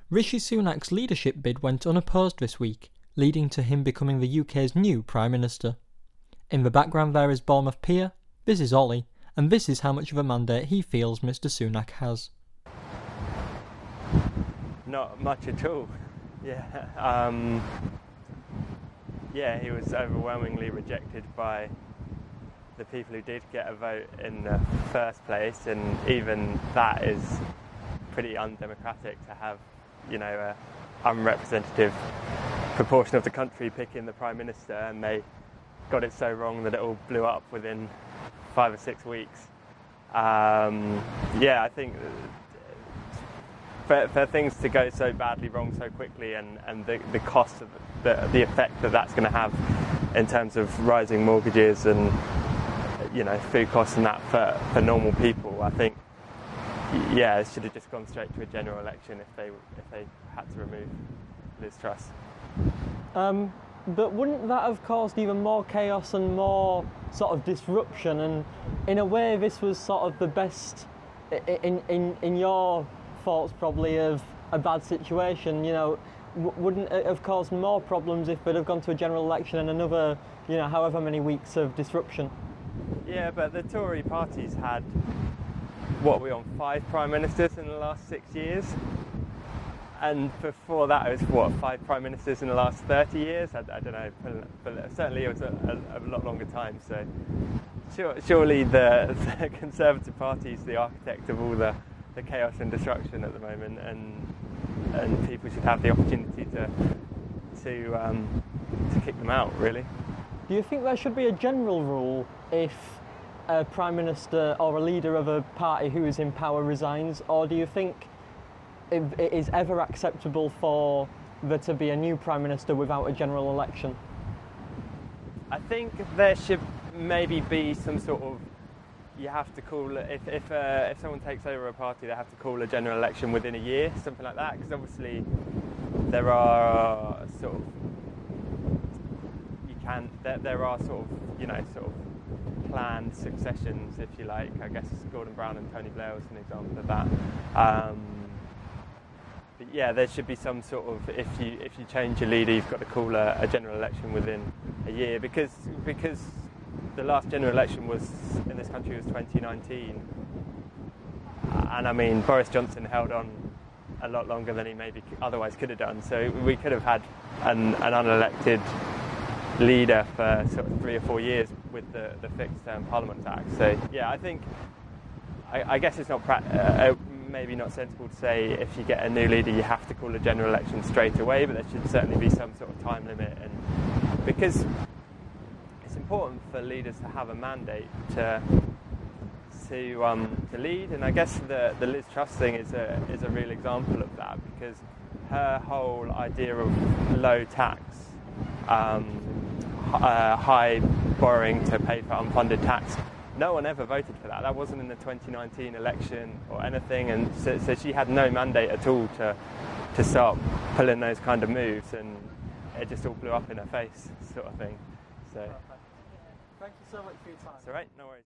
Rishi Sunak's leadership bid went unopposed this week, leading to him becoming the UK's new Prime Minister. In the background there is Bournemouth peer, this is Ollie, and this is how much of a mandate he feels Mr Sunak has. Not much at all. He was overwhelmingly rejected by the people who did get a vote in the first place, and even that is pretty undemocratic to have, a unrepresentative proportion of the country picking the Prime Minister, and they got it so wrong that it all blew up within 5 or 6 weeks. I think for things to go so badly wrong so quickly, and the cost of the effect that's going to have in terms of rising mortgages and food costs and that for normal people, I think it should have just gone straight to a general election if they had to remove Liz Truss. But wouldn't that have caused even more chaos and more sort of disruption? And in a way, this was sort of the best, in your thoughts probably, of a bad situation. Wouldn't it have caused more problems if they'd have gone to a general election and another, however many weeks of disruption? Yeah, but the Tory party's had, what, we're on 5 Prime Ministers in the last 6 years? And before that, it was, 5 Prime Ministers in the last 30 years? I don't know, but certainly it was a lot longer time. So surely the Conservative Party is the architect of all the chaos and destruction at the moment, and people should have the opportunity to kick them out, really. Do you think there should be a general rule if a Prime Minister or a leader of a party who is in power resigns, or do you think it is ever acceptable for there to be a new Prime Minister without a general election? I think there should maybe be some sort of, you have to call, if someone takes over a party, they have to call a general election within a year, something like that, because obviously there are sort of, there are sort of planned successions, if you like. I guess Gordon Brown and Tony Blair was an example of that. But yeah, there should be some sort of, if you change your leader, you've got to call a general election within a year, because the last general election was in this country was 2019, and I mean Boris Johnson held on a lot longer than he maybe otherwise could have done. So we could have had an unelected leader for sort of 3 or 4 years with the fixed term Parliament Act. So yeah, I think I guess it's not maybe not sensible to say if you get a new leader you have to call a general election straight away, but there should certainly be some sort of time limit, and because it's important for leaders to have a mandate to lead, and I guess the Liz Truss thing is a real example of that, because her whole idea of low tax, high borrowing to pay for unfunded tax, no one ever voted for that. That wasn't in the 2019 election or anything, and so she had no mandate at all to start pulling those kind of moves, and it just all blew up in her face, sort of thing. So, thank you so much for your time. It's all right, no worries.